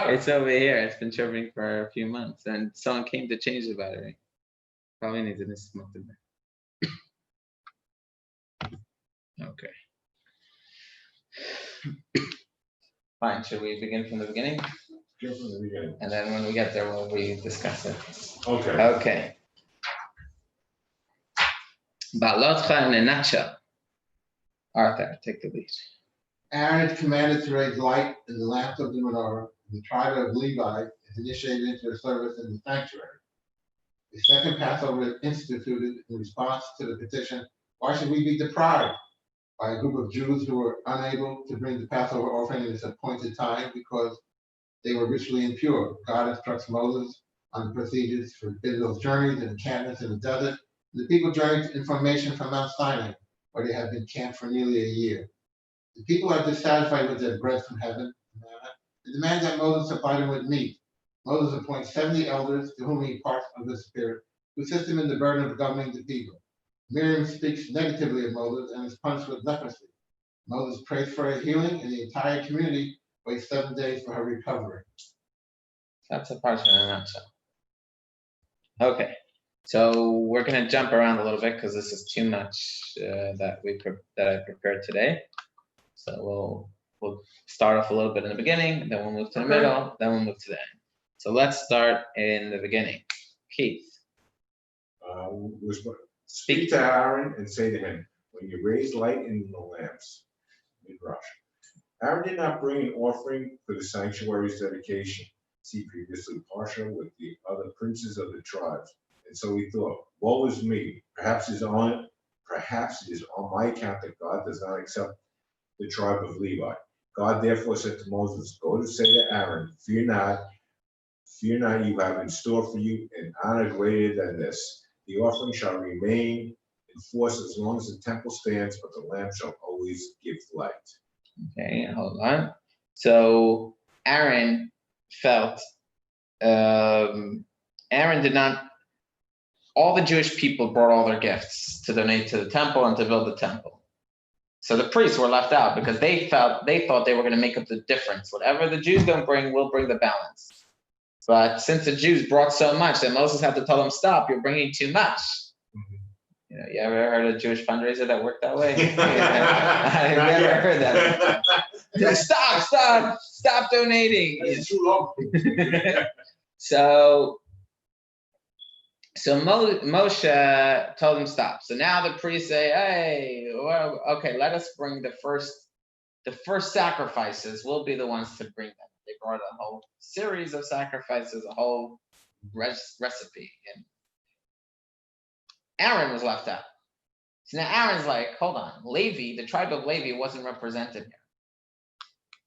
It's over here. It's been chirping for a few months, and someone came to change the battery. Probably needs a smoke. Okay. Fine. Should we begin from the beginning? Begin from the beginning. And then when we get there, we'll discuss it. Okay. Okay. Balotcha in a nutshell. Arthur, take the lead. Aaron is commanded to raise light in the lamps of the menorah. The tribe of Levi is initiated into the service in the sanctuary. The second Passover is instituted in response to the petition, "Why should we be deprived?" by a group of Jews who were unable to bring the Passover offering in its appointed time because they were ritually impure. God instructs Moses on the procedures for Israel's journeys and encampments in the desert. The people journeyed in formation from Mount Sinai, where they had been camped for nearly a year. The people are dissatisfied with their bread from heaven, and demand that Moses supply them with meat. Moses appoints 70 elders to whom he imparts of the Spirit, who assist him in the burden of governing the people. Miriam speaks negatively of Moses and is punished with leprosy. Moses prays for her healing, and the entire community waits 7 days for her recovery. That's a portion in a nutshell. Okay, so we're going to jump around a little bit because this is too much that I prepared today. So we'll start off a little bit in the beginning, then we'll move to the middle, then we'll move to the end. So let's start in the beginning. Keith. Speak to Aaron and say to him, when you raise light in the lamps, Midrash. Aaron did not bring an offering for the sanctuary's dedication. See previously Parsha with the other princes of the tribes. And so he thought, woe is me. Perhaps it is on my account that God does not accept the tribe of Levi. God therefore said to Moses, go to say to Aaron, fear not, you have in store for you an honor greater than this. The offering shall remain in force as long as the temple stands, but the lamp shall always give light. Okay, hold on. So Aaron felt, Aaron did not, all the Jewish people brought all their gifts to donate to the temple and to build the temple. So the priests were left out because they thought they were going to make up the difference. Whatever the Jews don't bring, will bring the balance. But since the Jews brought so much, then Moses had to tell them, stop, you're bringing too much. Mm-hmm. You ever heard of a Jewish fundraiser that worked that way? I've never heard that. Stop donating. It's too long. So Moshe told him stop. So now the priests say, hey, well, okay, let us bring the first sacrifices. We'll be the ones to bring them. They brought a whole series of sacrifices, a whole recipe. And Aaron was left out. So now Aaron's like, hold on, Levi, the tribe of Levi wasn't represented here.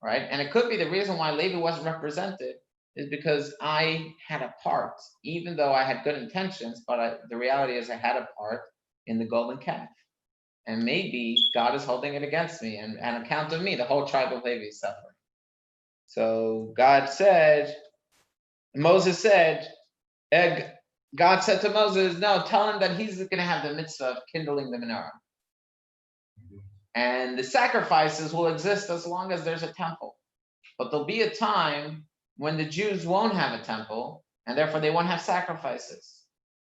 Right? And it could be the reason why Levi wasn't represented is because I had a part, even though I had good intentions, but the reality is I had a part in the golden calf. And maybe God is holding it against me, and on account of me, the whole tribe of Levi is suffering. So God said to Moses, no, tell him that he's going to have the mitzvah of kindling the menorah. And the sacrifices will exist as long as there's a temple. But there'll be a time when the Jews won't have a temple, and therefore they won't have sacrifices.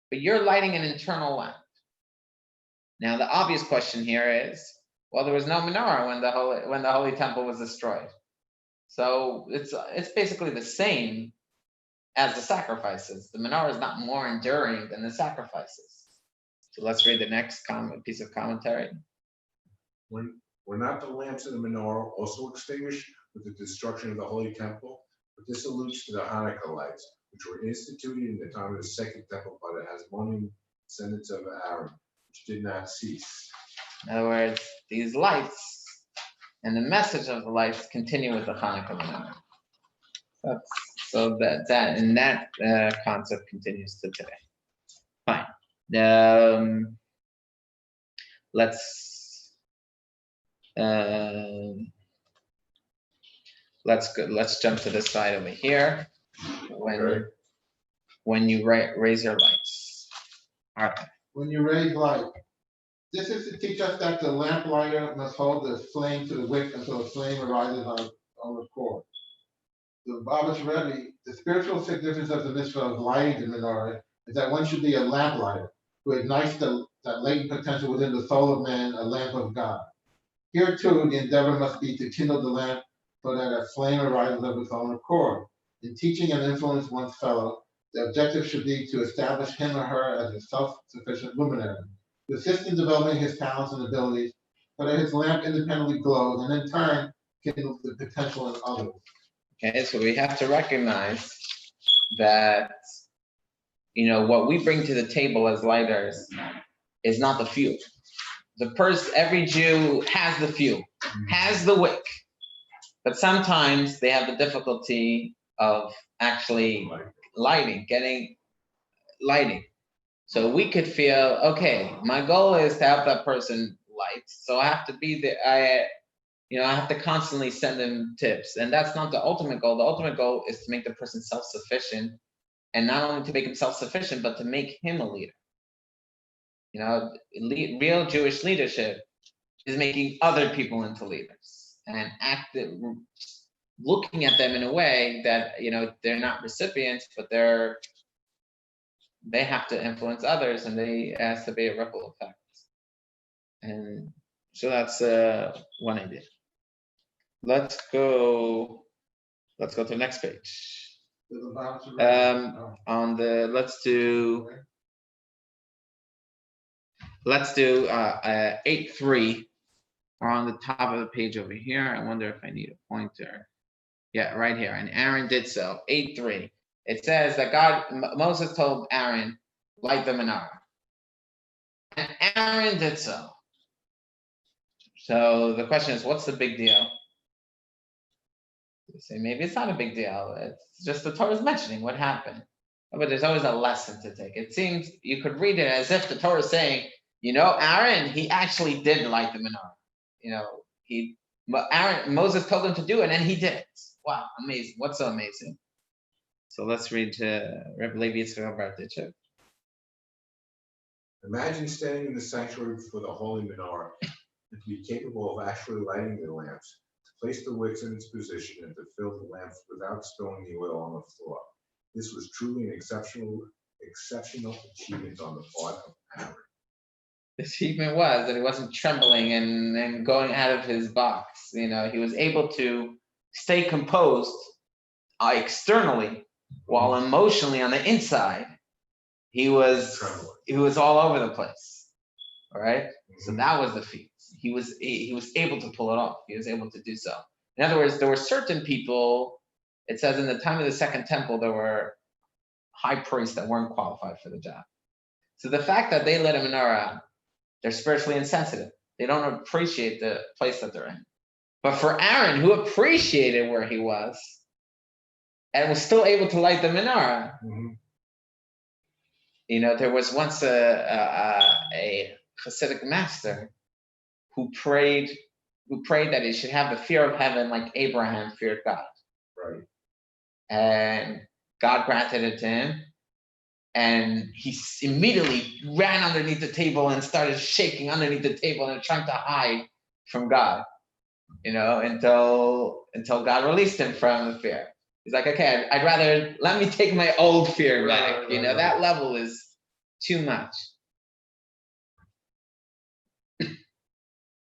But you're lighting an internal lamp. Now, the obvious question here is, well, there was no menorah when the holy temple was destroyed. So it's basically the same as the sacrifices. The menorah is not more enduring than the sacrifices. So let's read the next piece of commentary. Were not the lamps in the menorah also extinguished with the destruction of the holy temple? But this alludes to the Hanukkah lights, which were instituted in the time of the second temple by the Hasmonean descendants of Aaron, which did not cease. In other words, these lights and the message of the lights continue with the Hanukkah menorah. So that concept continues to today. Fine. Let's jump to this side over here. When you raise your lights. Arthur. When you raise light, This is to teach us that the lamplighter must hold the flame to the wick until the flame arises on own accord. The Baba's Rebbe, the spiritual significance of the mitzvah of lighting the menorah is that one should be a lamplighter who ignites that latent potential within the soul of man, a lamp of God. Here too, the endeavor must be to kindle the lamp so that a flame arises of its own accord. In teaching and influence one's fellow, the objective should be to establish him or her as a self-sufficient luminary, to assist in developing his talents and abilities so that his lamp independently glows and in turn kindles the potential in others. Okay, so we have to recognize that, what we bring to the table as lighters is not the fuel. Every Jew has the fuel, has the wick, but sometimes they have the difficulty of actually lighting. So we could feel, okay, my goal is to help that person light, so I have to be there. I have to constantly send them tips, and that's not the ultimate goal. The ultimate goal is to make the person self-sufficient, and not only to make him self-sufficient, but to make him a leader. Real Jewish leadership is making other people into leaders and looking at them in a way that they're not recipients, but they have to influence others, and there has to be a ripple effect. And so that's one idea. Let's go to the next page. Let's do 8.3. We're on the top of the page over here. I wonder if I need a pointer. Yeah, right here. And Aaron did so. 8.3. It says that Moses told Aaron, light the menorah. And Aaron did so. So the question is, what's the big deal? You say, maybe it's not a big deal. It's just the Torah is mentioning what happened. But there's always a lesson to take. It seems you could read it as if the Torah is saying, Aaron, he actually did light the menorah. Moses told him to do it, and he did it. Wow, amazing. What's so amazing? So let's read Rebbe Levi Yitzchak Bartitchev. Imagine standing in the sanctuary before the holy menorah and to be capable of actually lighting the lamps, to place the wicks in its position, and to fill the lamps without spilling the oil on the floor. This was truly an exceptional achievement on the part of Aaron. The achievement was that he wasn't trembling and going out of his box. He was able to stay composed externally, while emotionally on the inside, he was all over the place. All right. Mm-hmm. So that was the feat. He was able to pull it off. He was able to do so. In other words, there were certain people. It says in the time of the Second Temple, there were high priests that weren't qualified for the job. So the fact that they lit a menorah, they're spiritually insensitive. They don't appreciate the place that they're in. But for Aaron, who appreciated where he was and was still able to light the menorah, there was once a Hasidic master who prayed that he should have the fear of heaven like Abraham feared God. Right. And God granted it to him. And he immediately ran underneath the table and started shaking underneath the table and trying to hide from God, until God released him from the fear. He's like, okay, I'd rather let me take my old fear back. That level is too much.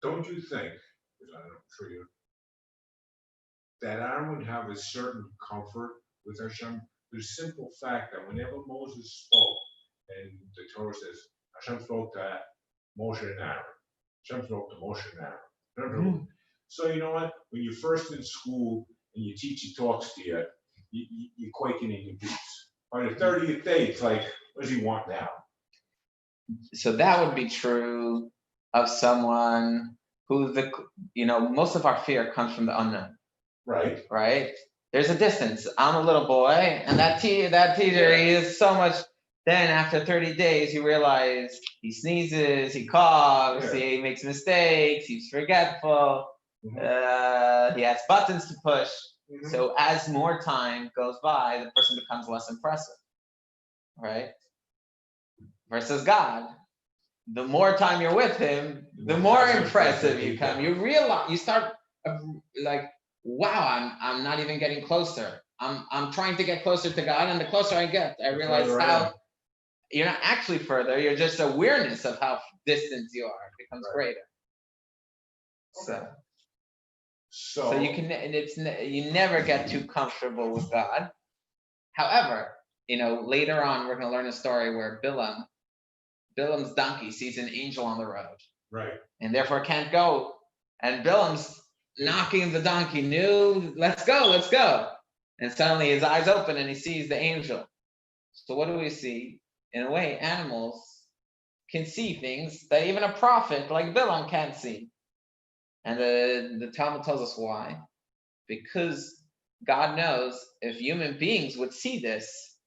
Don't you think, for you, that Aaron would have a certain comfort with Hashem? The simple fact that whenever Moses spoke, and the Torah says, Hashem spoke to Moshe and Aaron. Hashem spoke to Moshe and Aaron. So you know what? When you're first in school and your teacher talks to you, you're quaking in your boots. On the 30th day, it's like, what does he want now? So that would be true of someone who most of our fear comes from the unknown. Right. Right? There's a distance. I'm a little boy, and that teacher, he is so much. Then after 30 days, you realize he sneezes, he coughs, he makes mistakes, he's forgetful, he has buttons to push. So as more time goes by, the person becomes less impressive, right? Versus God. the more time you're with him, the more impressive you come. You realize, you start like, wow, I'm not even getting closer. I'm trying to get closer to God, and the closer I get, I realize how you're not actually further. You're just awareness of how distant you are. It becomes greater. So you can, and you never get too comfortable with God. However, later on we're going to learn a story where Bilam's donkey sees an angel on the road, right, and therefore can't go. And Bilam's knocking the donkey, let's go. And suddenly his eyes open and he sees the angel. So what do we see? In a way, animals can see things that even a prophet like Bilam can't see. And the Talmud tells us why. Because God knows if human beings would see this,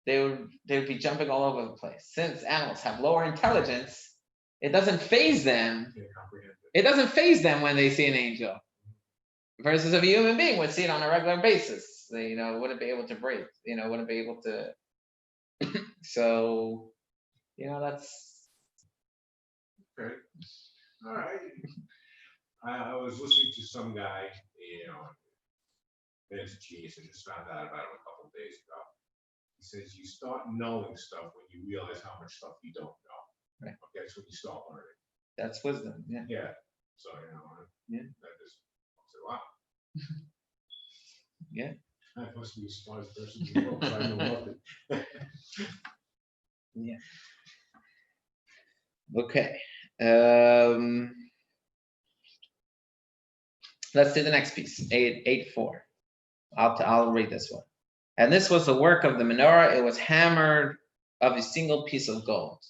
they would be jumping all over the place. Since animals have lower intelligence, it doesn't faze them. It doesn't faze them when they see an angel. Versus if a human being would see it on a regular basis, they wouldn't be able to breathe. Wouldn't be able to. So, that's okay. All right. I was listening to some guy, it's genius. I just found out about him a couple of days ago. He says you start knowing stuff when you realize how much stuff you don't know. Right. Okay, that's when you start learning. That's wisdom. Yeah. Yeah. So Yeah. That just wow. Yeah. I must be the smartest person in the world. I know nothing. Yeah. Okay. Let's do the next piece. 8.4. I'll read this one. And this was the work of the menorah. It was hammered of a single piece of gold.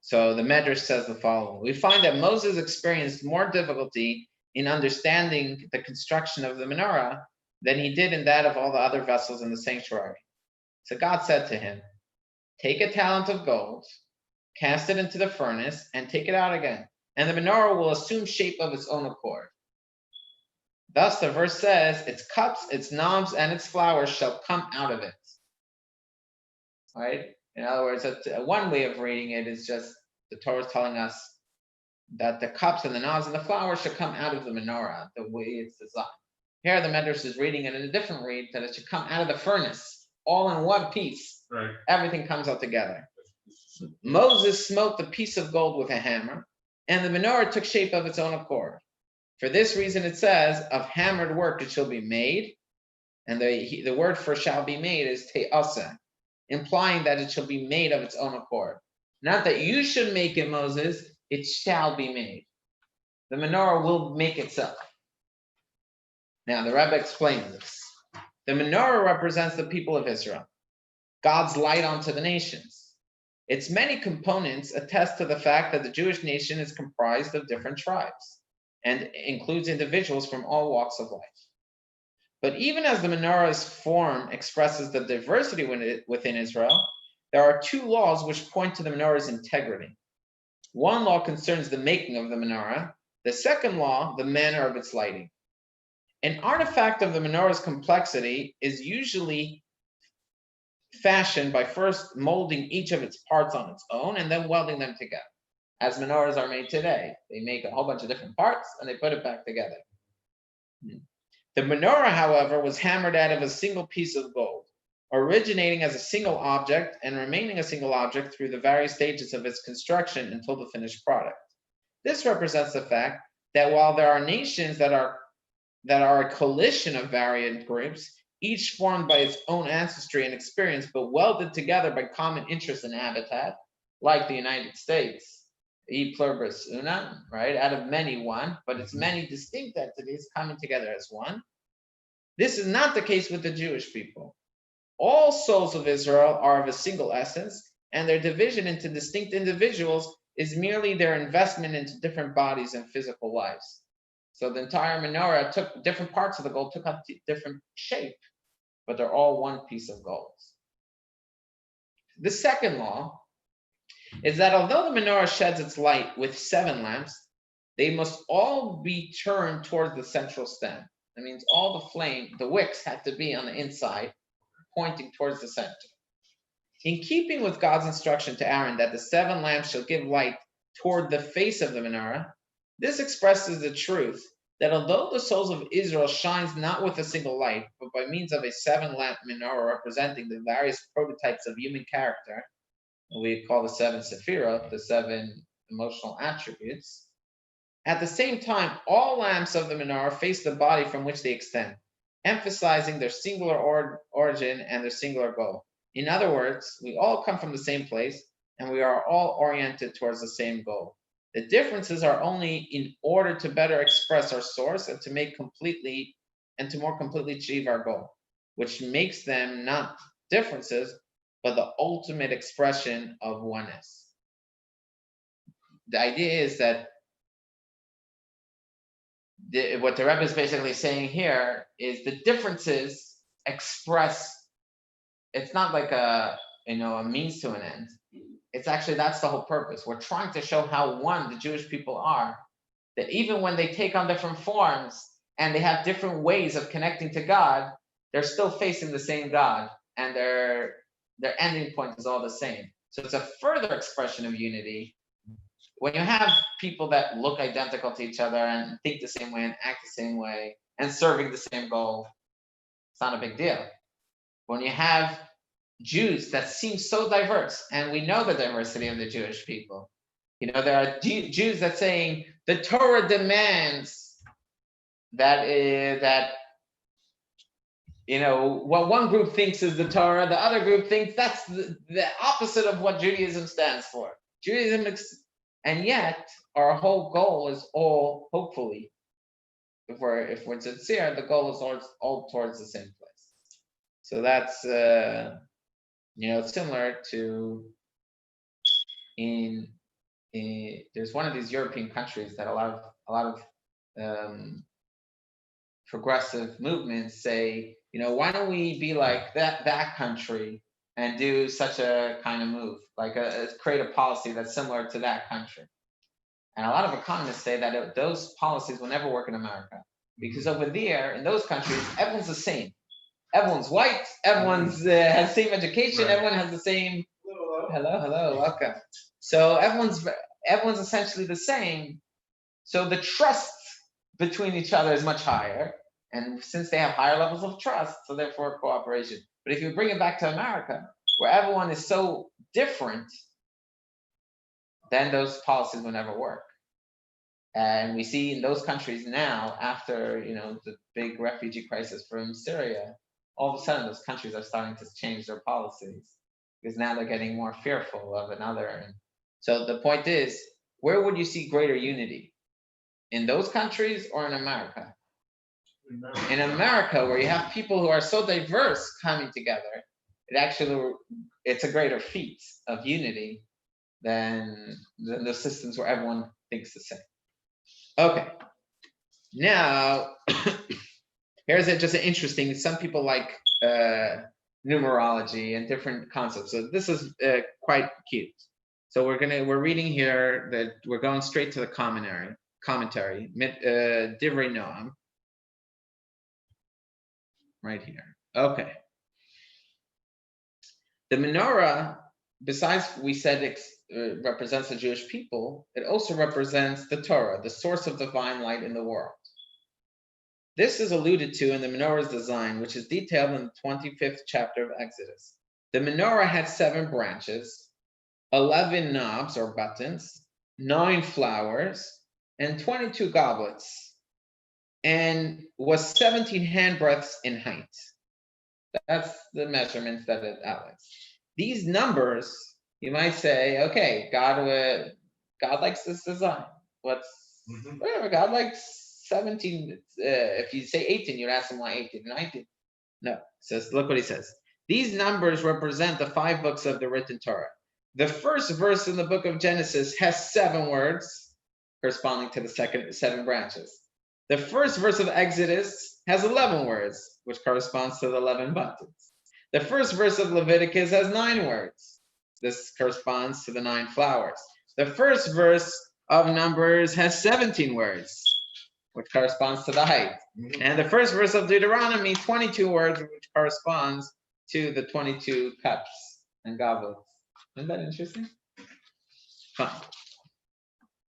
So the Medrash says the following. We find that Moses experienced more difficulty in understanding the construction of the menorah than he did in that of all the other vessels in the sanctuary. So God said to him, take a talent of gold, cast it into the furnace, and take it out again. And the menorah will assume shape of its own accord. Thus, the verse says, its cups, its knobs, and its flowers shall come out of it. Right? In other words, one way of reading it is just the Torah is telling us that the cups and the knobs and the flowers should come out of the menorah, the way it's designed. Here, the Medrash is reading it in a different read, that it should come out of the furnace, all in one piece. Right. Everything comes out together. Moses smote the piece of gold with a hammer, and the menorah took shape of its own accord. For this reason, it says, of hammered work it shall be made, and the word for shall be made is te'asa, implying that it shall be made of its own accord. Not that you should make it, Moses, it shall be made. The menorah will make itself. Now, the Rebbe explains this. The menorah represents the people of Israel, God's light onto the nations. Its many components attest to the fact that the Jewish nation is comprised of different tribes and includes individuals from all walks of life. But even as the menorah's form expresses the diversity within Israel, there are two laws which point to the menorah's integrity. One law concerns the making of the menorah. The second law, the manner of its lighting. An artifact of the menorah's complexity is usually fashioned by first molding each of its parts on its own and then welding them together. As menorahs are made today, they make a whole bunch of different parts and they put it back together. The menorah, however, was hammered out of a single piece of gold, originating as a single object and remaining a single object through the various stages of its construction until the finished product. This represents the fact that while there are nations that are a coalition of variant groups, each formed by its own ancestry and experience, but welded together by common interest and habitat, like the United States, e pluribus una, right? Out of many, one, but it's many distinct entities coming together as one. This is not the case with the Jewish people. All souls of Israel are of a single essence, and their division into distinct individuals is merely their investment into different bodies and physical lives. So the entire menorah took different parts of the gold, took on different shape, but they're all one piece of gold. The second law is that although the menorah sheds its light with 7 lamps, they must all be turned towards the central stem. That means all the flame, the wicks have to be on the inside, pointing towards the center. In keeping with God's instruction to Aaron that the 7 lamps shall give light toward the face of the menorah, this expresses the truth that although the souls of Israel shines not with a single light, but by means of a 7-lamp menorah representing the various prototypes of human character, we call the 7 sephirot, the 7 emotional attributes, at the same time, all lamps of the menorah face the body from which they extend, emphasizing their singular origin and their singular goal. In other words, we all come from the same place, and we are all oriented towards the same goal. The differences are only in order to better express our source and to more completely achieve our goal, which makes them not differences, but the ultimate expression of oneness. The idea is that what the Rebbe is basically saying here is the differences express. It's not like a means to an end. It's actually, that's the whole purpose. We're trying to show how one the Jewish people are, that even when they take on different forms and they have different ways of connecting to God, they're still facing the same God, and their ending point is all the same. So it's a further expression of unity. When you have people that look identical to each other and think the same way and act the same way and serving the same goal, it's not a big deal. When you have Jews that seem so diverse, and we know the diversity of the Jewish people. There are Jews that saying the Torah demands that what one group thinks is the Torah, the other group thinks that's the opposite of what Judaism stands for. And yet our whole goal is all, hopefully, if we're sincere, the goal is all towards the same place. So that's similar to there's one of these European countries that a lot of progressive movements say, why don't we be like that country and do such a kind of move, like create a policy that's similar to that country. And a lot of economists say that those policies will never work in America, because over there in those countries, everyone's the same. Everyone's white. Everyone's has the same education. Right. Everyone has the same. Hello, welcome. So everyone's essentially the same. So the trust between each other is much higher, and since they have higher levels of trust, so therefore cooperation. But if you bring it back to America, where everyone is so different, then those policies will never work. And we see in those countries now, after the big refugee crisis from Syria, all of a sudden those countries are starting to change their policies because now they're getting more fearful of another. And so the point is, where would you see greater unity? In those countries or in America? In America, where you have people who are so diverse coming together, it's a greater feat of unity than the systems where everyone thinks the same. Okay. Now, here's just an interesting, some people like numerology and different concepts. So this is quite cute. So we're reading here that we're going straight to the commentary, Divrei Noam, right here. Okay. The menorah, besides we said it represents the Jewish people, it also represents the Torah, the source of divine light in the world. This is alluded to in the menorah's design, which is detailed in the 25th chapter of Exodus. The menorah had 7 branches, 11 knobs or buttons, 9 flowers, and 22 goblets, and was 17 handbreadths in height. That's the measurements that it outlines. These numbers, you might say, okay, God likes this design. Whatever, God likes 17. If you say 18, you'd ask him why 18, 19. No, says, look what he says. These numbers represent the 5 books of the written Torah. The first verse in the book of Genesis has 7 words, corresponding to the 7 branches. The first verse of Exodus has 11 words, which corresponds to the 11 buttons. The first verse of Leviticus has 9 words. This corresponds to the 9 flowers. The first verse of Numbers has 17 words, which corresponds to the height. And the first verse of Deuteronomy, 22 words, which corresponds to the 22 cups and gavot. Isn't that interesting? Fine.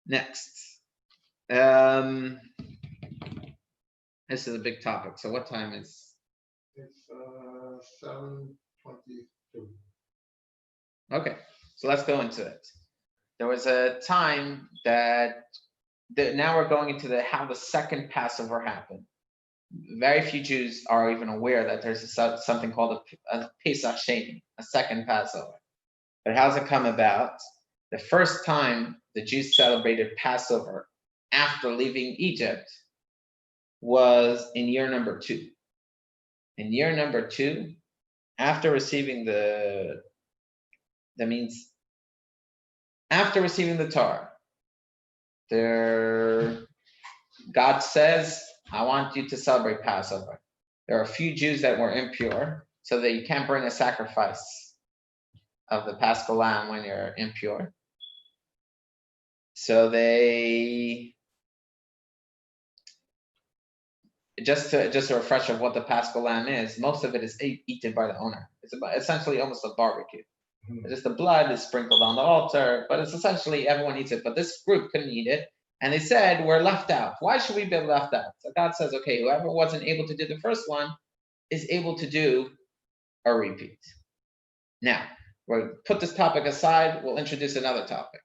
Next. This is a big topic. So what time is? It's 7:22. Okay, so let's go into it. There was a time that now we're going into how the second Passover happened. Very few Jews are even aware that there's something called a Pesach Sheni, a second Passover. But how's it come about? The first time the Jews celebrated Passover after leaving Egypt was in year number 2. In year number 2, after receiving after receiving the Torah, God says, I want you to celebrate Passover. There are a few Jews that were impure, so that you can't bring a sacrifice of the Paschal lamb when you're impure. So they, just a refresher of what the Paschal lamb is, most of it is eaten by the owner. It's essentially almost a barbecue. Just the blood is sprinkled on the altar, but it's essentially everyone eats it. But this group couldn't eat it, and they said, we're left out. Why should we be left out? So God says, okay, whoever wasn't able to do the first one is able to do a repeat. Now, we'll put this topic aside, we'll introduce another topic.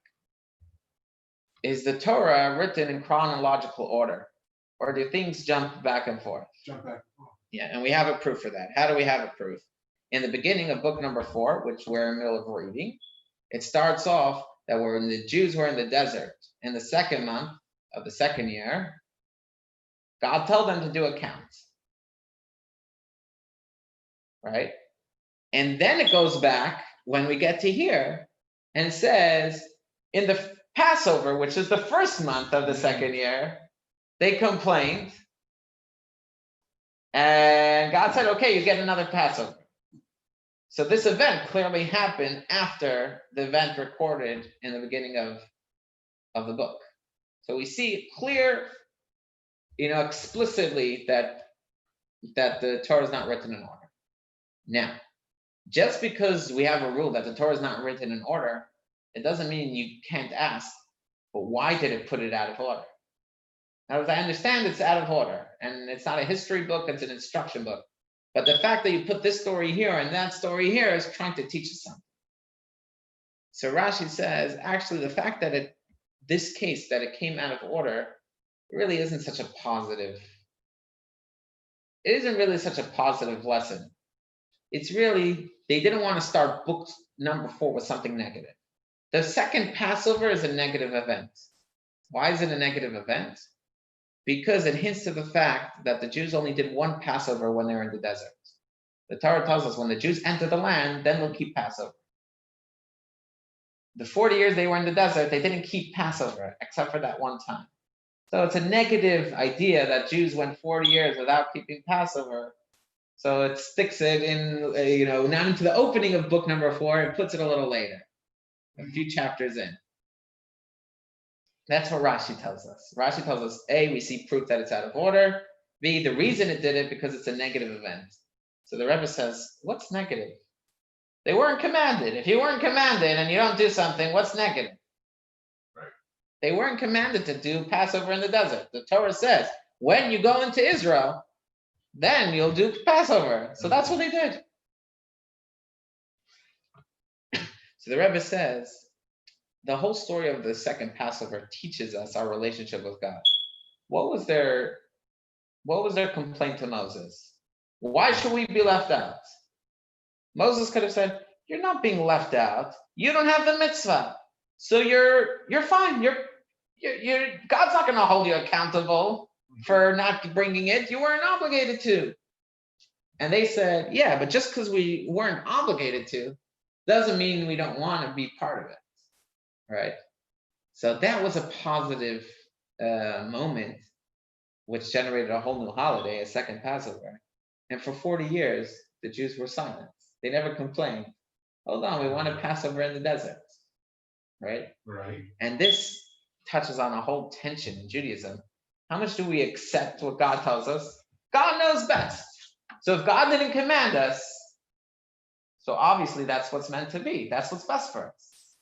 Is the Torah written in chronological order, or do things jump back and forth? Jump back and forth. Yeah, and we have a proof for that. How do we have a proof? In the beginning of book number 4, which we're in the middle of reading, it starts off that the Jews were in the desert in the second month of the second year. God told them to do a count, right? And then it goes back when we get to here and says, in the Passover, which is the first month of the second year, they complained. And God said, okay, you get another Passover. So this event clearly happened after the event recorded in the beginning of the book. So we see clear, explicitly that the Torah is not written in order. Now, just because we have a rule that the Torah is not written in order, it doesn't mean you can't ask, but why did it put it out of order? Now, as I understand, it's out of order, and it's not a history book, it's an instruction book. But the fact that you put this story here and that story here is trying to teach us something. So Rashi says, actually, the fact that this case, that it came out of order, really isn't such a positive. It isn't really such a positive lesson. It's really, they didn't want to start book number 4 with something negative. The second Passover is a negative event. Why is it a negative event? Because it hints to the fact that the Jews only did one Passover when they were in the desert. The Torah tells us when the Jews enter the land, then they'll keep Passover. The 40 years they were in the desert, they didn't keep Passover, except for that one time. So it's a negative idea that Jews went 40 years without keeping Passover. So it sticks it in, not into the opening of book number 4, it puts it a little later, a few chapters in. That's what Rashi tells us. Rashi tells us, A, we see proof that it's out of order. B, the reason it did it because it's a negative event. So the Rebbe says, what's negative? They weren't commanded. If you weren't commanded and you don't do something, what's negative? Right. They weren't commanded to do Passover in the desert. The Torah says, when you go into Israel, then you'll do Passover. So that's what they did. So the Rebbe says, the whole story of the second Passover teaches us our relationship with God. What was their complaint to Moses? Why should we be left out? Moses could have said, you're not being left out. You don't have the mitzvah. So you're fine. You're God's not going to hold you accountable for not bringing it. You weren't obligated to. And they said, yeah, but just because we weren't obligated to doesn't mean we don't want to be part of it. Right? So that was a positive moment, which generated a whole new holiday, a second Passover. And for 40 years, the Jews were silent. They never complained. Hold on, we want a Passover in the desert. Right? Right. And this touches on a whole tension in Judaism. How much do we accept what God tells us? God knows best. So if God didn't command us, So obviously that's what's meant to be. That's what's best for us.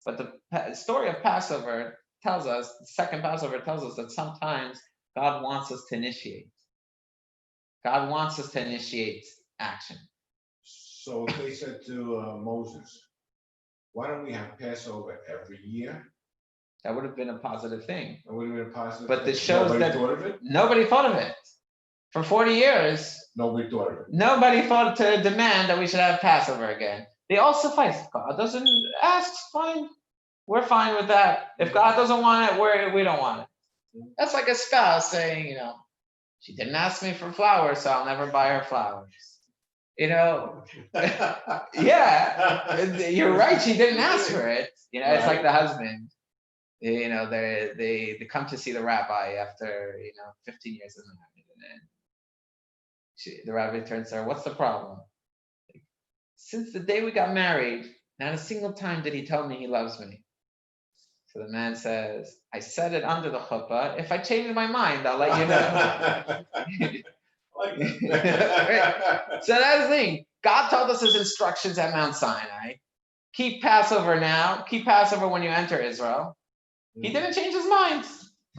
But the story of Passover tells us, the second Passover tells us that sometimes God wants us to initiate. God wants us to initiate action. So they said to Moses, why don't we have Passover every year? That would have been a positive thing. That would have been a positive But thing. this shows Nobody that thought of it? nobody thought of it. For 40 years, Nobody thought of it. nobody thought to demand that we should have Passover again. They all suffice. God doesn't ask, fine. We're fine with that. If God doesn't want it, we don't want it. That's like a spouse saying, she didn't ask me for flowers, so I'll never buy her flowers. Yeah, you're right. She didn't ask for it. It's like the husband. They come to see the rabbi after 15 years of marriage, and then the rabbi turns to her. What's the problem? Since the day we got married, not a single time did he tell me he loves me. So the man says, I said it under the chuppah. If I change my mind, I'll let you know. Right. So that's the thing. God told us his instructions at Mount Sinai. Keep Passover now. Keep Passover when you enter Israel. He didn't change his mind.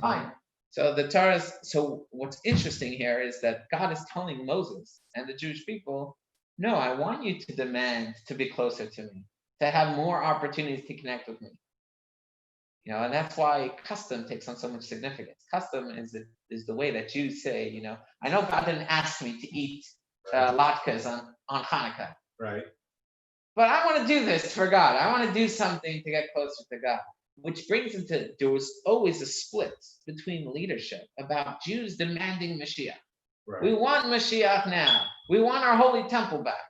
Fine. So the Torah. So what's interesting here is that God is telling Moses and the Jewish people, no, I want you to demand to be closer to me, to have more opportunities to connect with me. And that's why custom takes on so much significance. Custom is the way that Jews say, I know God didn't ask me to eat latkes on Hanukkah. Right. But I want to do this for God. I want to do something to get closer to God. Which brings into, there was always a split between leadership about Jews demanding Mashiach. Right. We want Mashiach now. We want our holy temple back.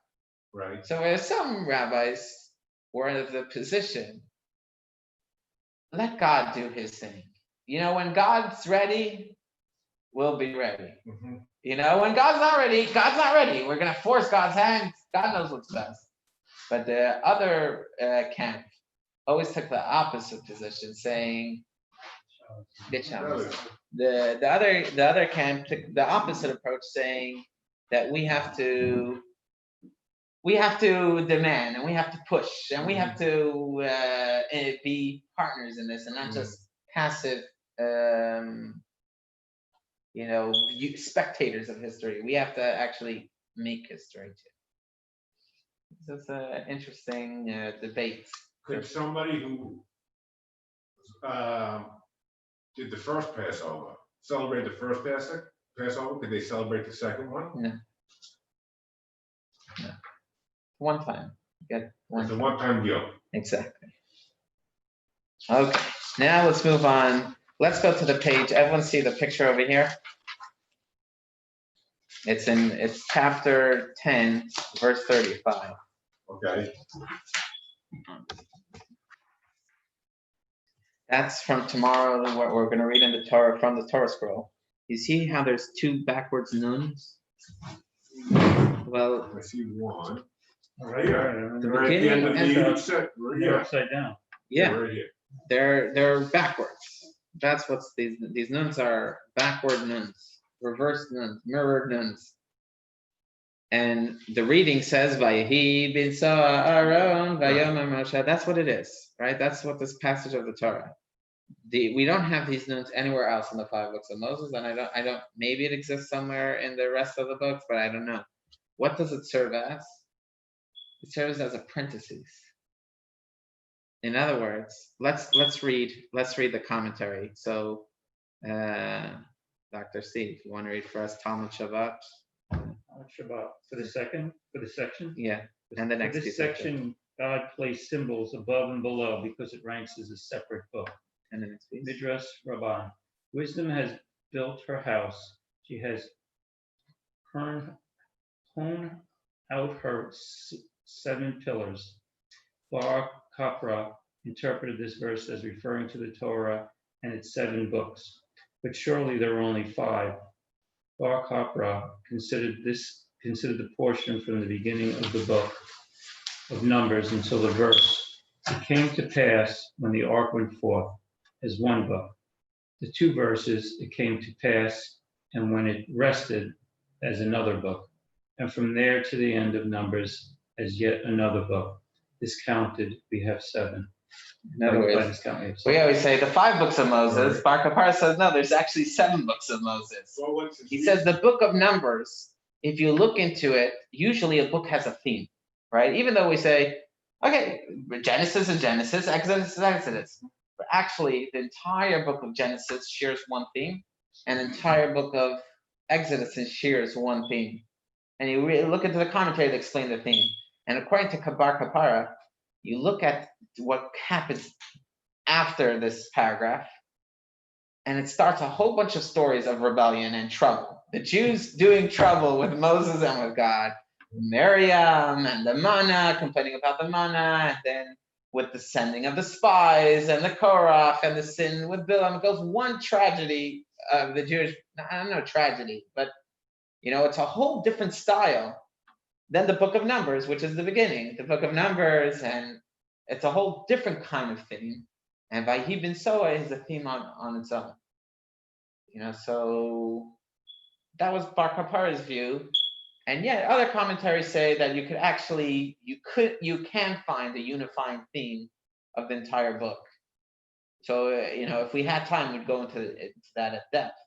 Right. So some rabbis were in the position, let God do his thing. When God's ready, we'll be ready. Mm-hmm. When God's not ready. We're going to force God's hand. God knows what's best. But the other camp always took the opposite position, saying, the other camp took the opposite approach, saying that we have to demand and we have to push and we have to be partners in this and not just passive, spectators of history. We have to actually make history too. This is an interesting debate. Could somebody who did the first Passover celebrate the first Passover? Could they celebrate the second one? No. One time. It's a one-time deal. Exactly. Okay. Now let's move on. Let's go to the page. Everyone see the picture over here? It's chapter 10, verse 35. Okay. That's from tomorrow, what we're going to read in the Torah, from the Torah scroll. You see how there's two backwards nuns? Well, I see one. Right here. The Right at the beginning end of and the set. They're upside down. yeah, Right here. they're backwards. That's what's these nuns are, backward nuns, reversed nuns, mirrored nuns. And the reading says, Vayehi b'nsa Aaron vayomer Moshe. That's what it is, right? That's what this passage of the Torah. We don't have these nuns anywhere else in the 5 books of Moses, and I don't. Maybe it exists somewhere in the rest of the books, but I don't know. What does it serve as? It serves as apprentices. In other words, let's read the commentary. So, Dr. Steve, you want to read for us Talmud Shabbat? Shabbat for the section. Yeah, and the next For this section, God placed symbols above and below because it ranks as a separate book. And the next piece. Midrash Rabbah. Wisdom has built her house. She has hewn out her 7 pillars. Bar Kapra interpreted this verse as referring to the Torah and its 7 books, but surely there were only 5. Bar Kapra considered the portion from the beginning of the book of Numbers until the verse, it came to pass when the ark went forth, as 1 book. The 2 verses, it came to pass, and when it rested, as another book. And from there to the end of Numbers, as yet another book. Discounted, we have 7. In other By words, discount, we have we 7. always say the 5 books of Moses. Bar Kapara says no, there's actually 7 books of Moses. Well, what's his He says the book of Numbers, if you look into it, usually a book has a theme, right? Even though we say, okay, Genesis is Genesis, Exodus is Exodus. But actually, the entire book of Genesis shares one theme, and the entire book of Exodus shares one theme. And you really look into the commentary to explain the theme. And according to Bar Kapara, you look at what happens after this paragraph, and it starts a whole bunch of stories of rebellion and trouble. The Jews doing trouble with Moses and with God. Miriam and the manna, complaining about the manna, and then with the sending of the spies and the Korach and the sin with Bilam. It goes one tragedy of the Jewish, I don't know tragedy, but it's a whole different style than the book of Numbers, which is the beginning. The book of Numbers, and it's a whole different kind of theme. And Vayhi bin Soa is a theme on its own. So that was Bar Kapara's view. And yet other commentaries say that you can find a unifying theme of the entire book. So, if we had time, we'd go into that at depth.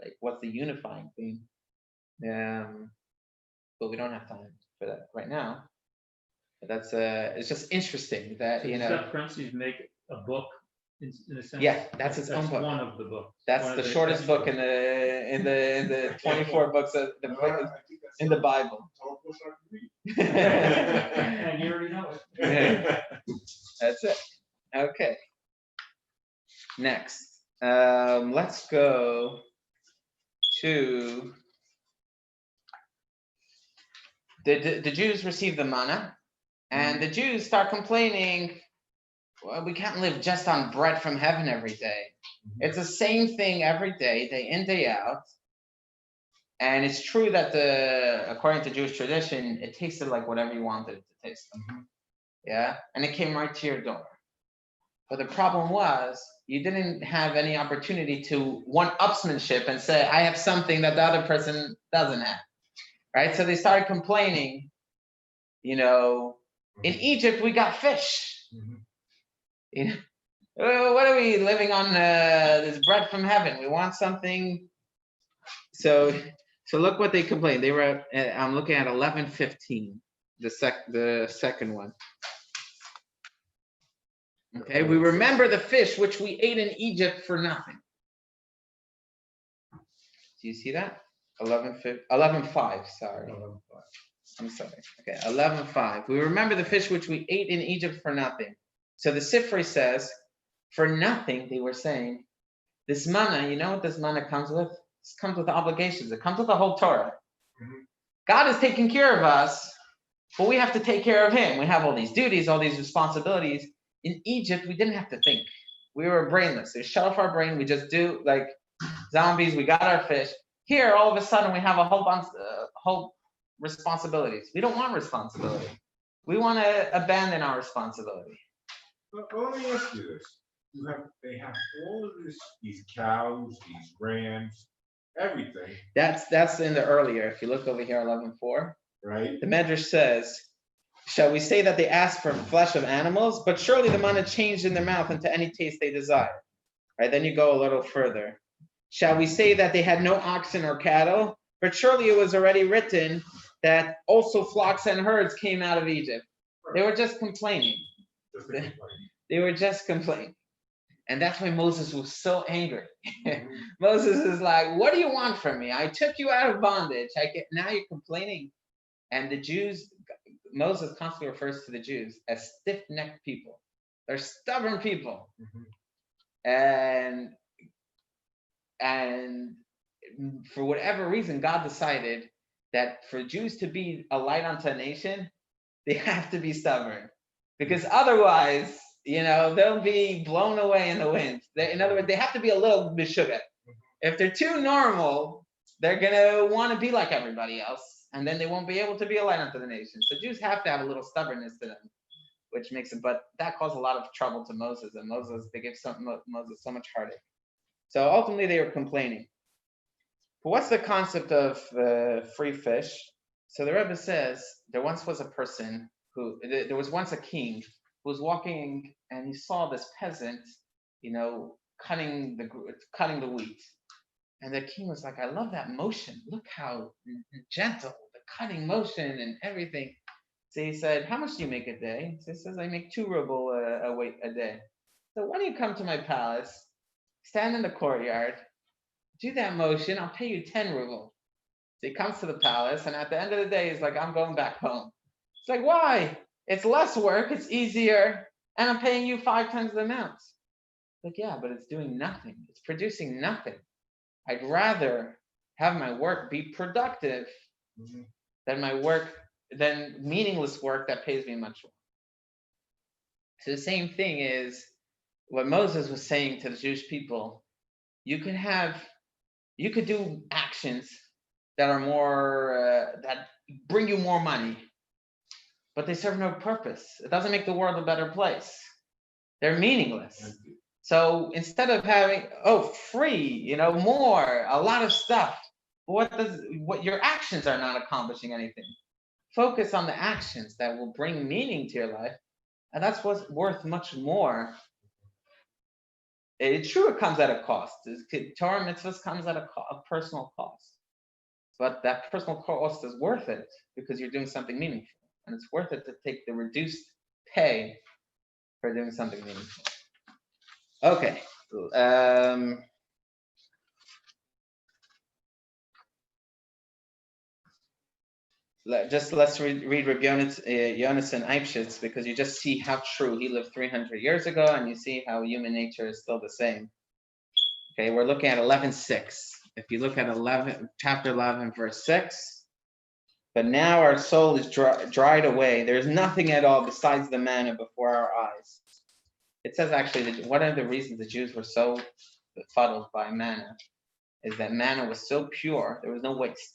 Like, what's the unifying theme? But we don't have time for that right now. But that's it's just interesting that, So does that parentheses make a book in a sense? Yeah, that's its own book. One of the books. That's the shortest book in the 24 books of in the Bible. And you already know it. That's it. Okay. Next, let's go to the Jews receive the manna, and the Jews start complaining. Well, we can't live just on bread from heaven every day. It's the same thing every day, day in, day out. And it's true that according to Jewish tradition, it tasted like whatever you wanted it to taste like. Yeah, and it came right to your door. But the problem was you didn't have any opportunity to one-upsmanship and say, I have something that the other person doesn't have, right? So they started complaining, in Egypt, we got fish. What are we living on this bread from heaven? We want something. So look what they complained. They were I'm looking at 11:15, the second one. Okay, we remember the fish which we ate in Egypt for nothing. Do you see that? 11:5, sorry. 11:5. I'm sorry. Okay, 11:5. We remember the fish which we ate in Egypt for nothing. So the Sifri says, for nothing, they were saying, this manna, you know what this manna comes with? It comes with obligations. It comes with the whole Torah. God is taking care of us, but we have to take care of him. We have all these duties, all these responsibilities. In Egypt, we didn't have to think. We were brainless. They shut off our brain. We just do like zombies. We got our fish. Here, all of a sudden, we have a whole bunch, whole responsibilities. We don't want responsibility. We want to abandon our responsibility. Well, let me ask you this. They have all of these cows, these rams, everything. That's in the earlier. If you look over here, 11:4. Right. The Medrash says, shall we say that they asked for flesh of animals, but surely the manna changed in their mouth into any taste they desire. Right, then you go a little further. Shall we say that they had no oxen or cattle, but surely it was already written that also flocks and herds came out of Egypt. They were just complaining. They were just complaining. And that's why Moses was so angry. Moses is like, what do you want from me? I took you out of bondage. Now you're complaining. And the Jews, Moses constantly refers to the Jews as stiff-necked people. They're stubborn people. And for whatever reason, God decided that for Jews to be a light unto a nation, they have to be stubborn. Because otherwise, they'll be blown away in the wind. In other words, they have to be a little mishuggah. If they're too normal, they're going to want to be like everybody else, and then they won't be able to be a light unto the nation. So Jews have to have a little stubbornness to them, which makes it, but that caused a lot of trouble to Moses, and they gave Moses so much heartache. So ultimately they were complaining. But what's the concept of free fish? So the Rebbe says there once was a person there was once a king who was walking and he saw this peasant, cutting the wheat. And the king was like, I love that motion. Look how gentle, the cutting motion and everything. So he said, how much do you make a day? So he says, I make 2 ruble a day. So when you come to my palace, stand in the courtyard, do that motion, I'll pay you 10 ruble. So he comes to the palace, and at the end of the day, he's like, I'm going back home. It's like, why? It's less work, it's easier, and I'm paying you 5 times the amount. Like, yeah, but it's doing nothing. It's producing nothing. I'd rather have my work be productive than meaningless work that pays me much more. So the same thing is what Moses was saying to the Jewish people. You could do actions that are more that bring you more money, but they serve no purpose. It doesn't make the world a better place. They're meaningless. So instead of having free, more, a lot of stuff, what your actions are not accomplishing anything. Focus on the actions that will bring meaning to your life, and that's what's worth much more. It's true, it comes at a cost. Torah mitzvahs comes at a personal cost, but that personal cost is worth it because you're doing something meaningful, and it's worth it to take the reduced pay for doing something meaningful. Okay. Let's read Rabbi Yonason Eibschitz, because you just see how true. He lived 300 years ago, and you see how human nature is still the same. Okay, we're looking at 11:6. If you look at chapter 11, verse 6, but now our soul is dried away. There's nothing at all besides the manna before our eyes. It says actually that one of the reasons the Jews were so befuddled by manna is that manna was so pure, there was no waste.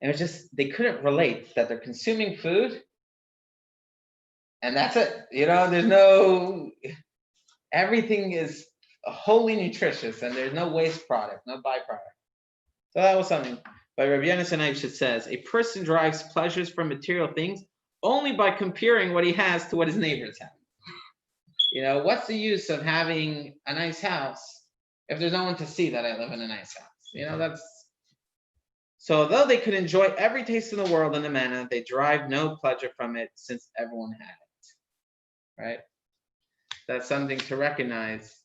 And it was just, they couldn't relate that they're consuming food and that's it. There's everything is wholly nutritious and there's no waste product, no byproduct. So that was something. But Rabbi Yonason Eibschitz says, a person derives pleasures from material things only by comparing what he has to what his neighbors have. What's the use of having a nice house if there's no one to see that I live in a nice house? So though they could enjoy every taste in the world in the manna, they derived no pleasure from it since everyone had it. Right? That's something to recognize.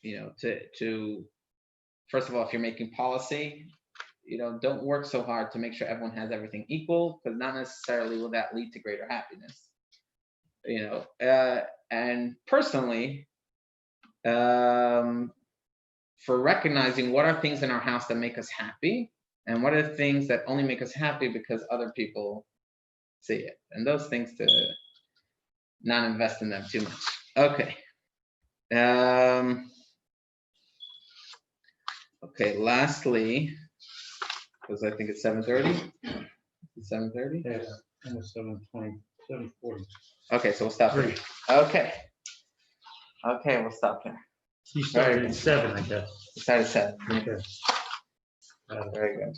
To first of all, if you're making policy, don't work so hard to make sure everyone has everything equal, because not necessarily will that lead to greater happiness. And personally, for recognizing what are things in our house that make us happy, and what are things that only make us happy because other people see it, and those things to not invest in them too much. Okay. Okay. Lastly, because I think it's 7:30. 7:30. Yeah, almost 7:20, 7:40. Okay, so we'll stop there. Okay, we'll stop there. He started at 7, I guess. We started at 7. Okay. Very good.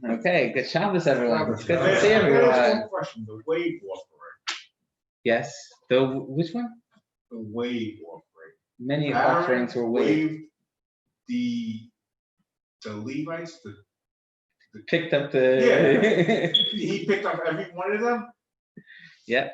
Okay, good Shabbos, everyone. It's good I to see have everyone. one question, the wave offering. Yes. Which one? The wave offering. Many Aaron offerings were waived. The Levites, Picked up the. he picked up every one of them. Yeah.